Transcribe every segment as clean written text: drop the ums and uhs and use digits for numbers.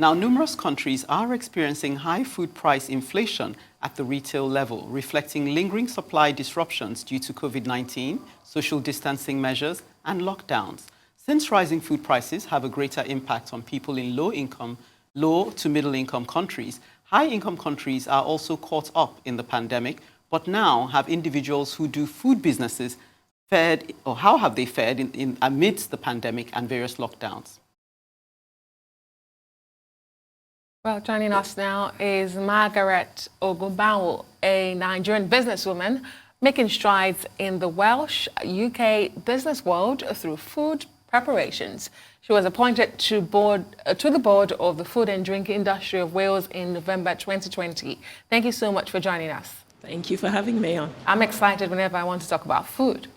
Now, numerous countries are experiencing high food price inflation at the retail level, reflecting lingering supply disruptions due to COVID-19, social distancing measures, and lockdowns. Since rising food prices have a greater impact on people in low to middle income countries, high income countries are also caught up in the pandemic, but now have individuals who do food businesses fared, or how have they fared amidst the pandemic and various lockdowns? Well, joining us now is Margaret Oglebaugh, a Nigerian businesswoman making strides in the Welsh UK business world through food preparations. She was appointed to the board of the Food and Drink Industry of Wales in November 2020. Thank you so much for joining us. Thank you for having me on. I'm excited whenever I want to talk about food.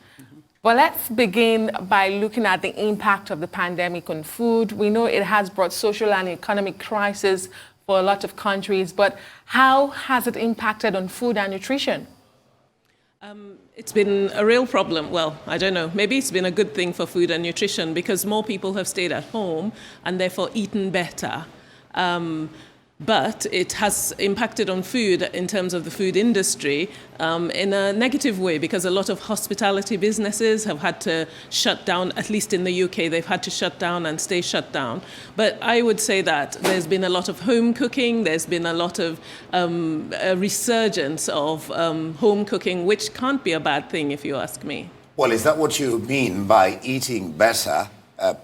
Well, let's begin by looking at the impact of the pandemic on food. We know it has brought social and economic crisis for a lot of countries, but how has it impacted on food and nutrition? It's been a real problem. Well, I don't know. Maybe it's been a good thing for food and nutrition because more people have stayed at home and therefore eaten better. But it has impacted on food in terms of the food industry in a negative way because a lot of hospitality businesses have had to shut down, at least in the UK, they've had to shut down and stay shut down. But I would say that there's been a lot of home cooking, there's been a lot of a resurgence of home cooking, which can't be a bad thing if you ask me. Well, is that what you mean by eating better?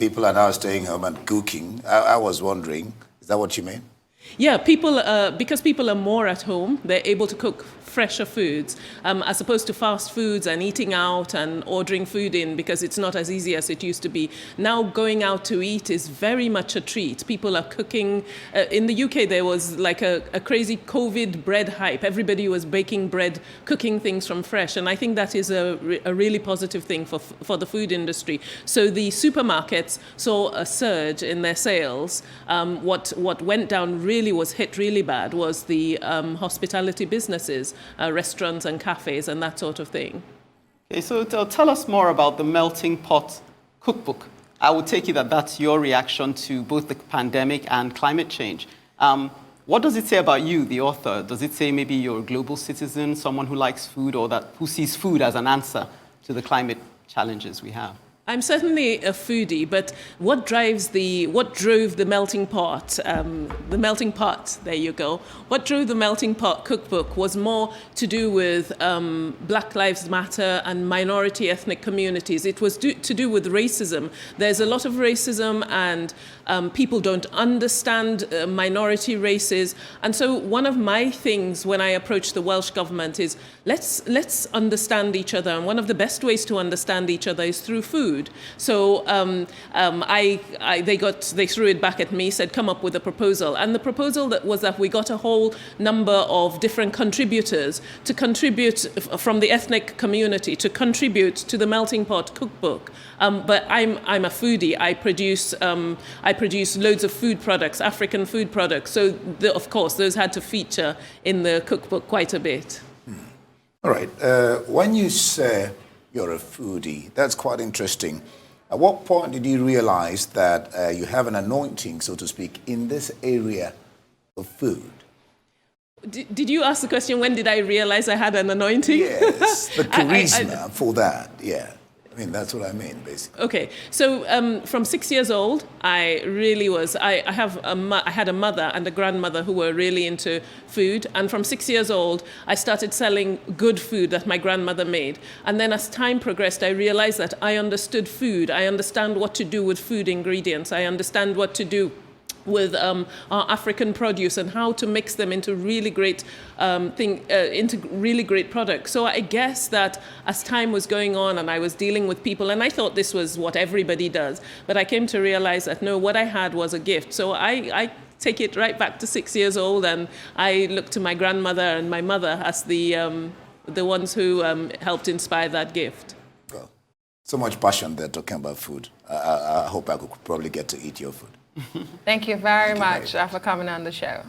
People are now staying home and cooking. I was wondering, is that what you mean? Yeah, because people are more at home, they're able to cook fresher foods as opposed to fast foods and eating out and ordering food in because it's not as easy as it used to be. Now going out to eat is very much a treat. People are cooking. In the UK, there was like a crazy COVID bread hype. Everybody was baking bread, cooking things from fresh. And I think that is a really positive thing for the food industry. So the supermarkets saw a surge in their sales. What went down really was hit really bad was the hospitality businesses, restaurants and cafes and that sort of thing. Okay, so tell us more about the Melting Pot Cookbook. I would take it that that's your reaction to both the pandemic and climate change. What does it say about you, the author? Does it say maybe you're a global citizen, someone who likes food, or who sees food as an answer to the climate challenges we have? I'm certainly a foodie, but what drove the Melting Pot, there you go. What drove the Melting Pot Cookbook was more to do with Black Lives Matter and minority ethnic communities. It was to do with racism. There's a lot of racism and people don't understand minority races. And so one of my things when I approach the Welsh government is let's understand each other. And one of the best ways to understand each other is through food. So they threw it back at me, said, come up with a proposal. And the proposal was that we got a whole number of different contributors to contribute from the ethnic community, to contribute to the Melting Pot Cookbook. But I'm a foodie. I produce loads of food products, African food products. So, of course, those had to feature in the cookbook quite a bit. All right. When you say you're a foodie, that's quite interesting. At what point did you realize that you have an anointing, so to speak, in this area of food? Did you ask the question, when did I realize I had an anointing? Yes, the charisma for that, yeah. I mean, that's what I mean, basically. Okay, so from 6 years old, I really was. I had a mother and a grandmother who were really into food, and from 6 years old, I started selling good food that my grandmother made. And then as time progressed, I realized that I understood food. I understand what to do with food ingredients. I understand what to do with our African produce and how to mix them into really great products. So I guess that as time was going on and I was dealing with people, and I thought this was what everybody does, but I came to realize that no, what I had was a gift. So I take it right back to 6 years old, and I look to my grandmother and my mother as the ones who helped inspire that gift. Well, so much passion there talking about food. I hope I could probably get to eat your food. Thank you very much for coming on the show.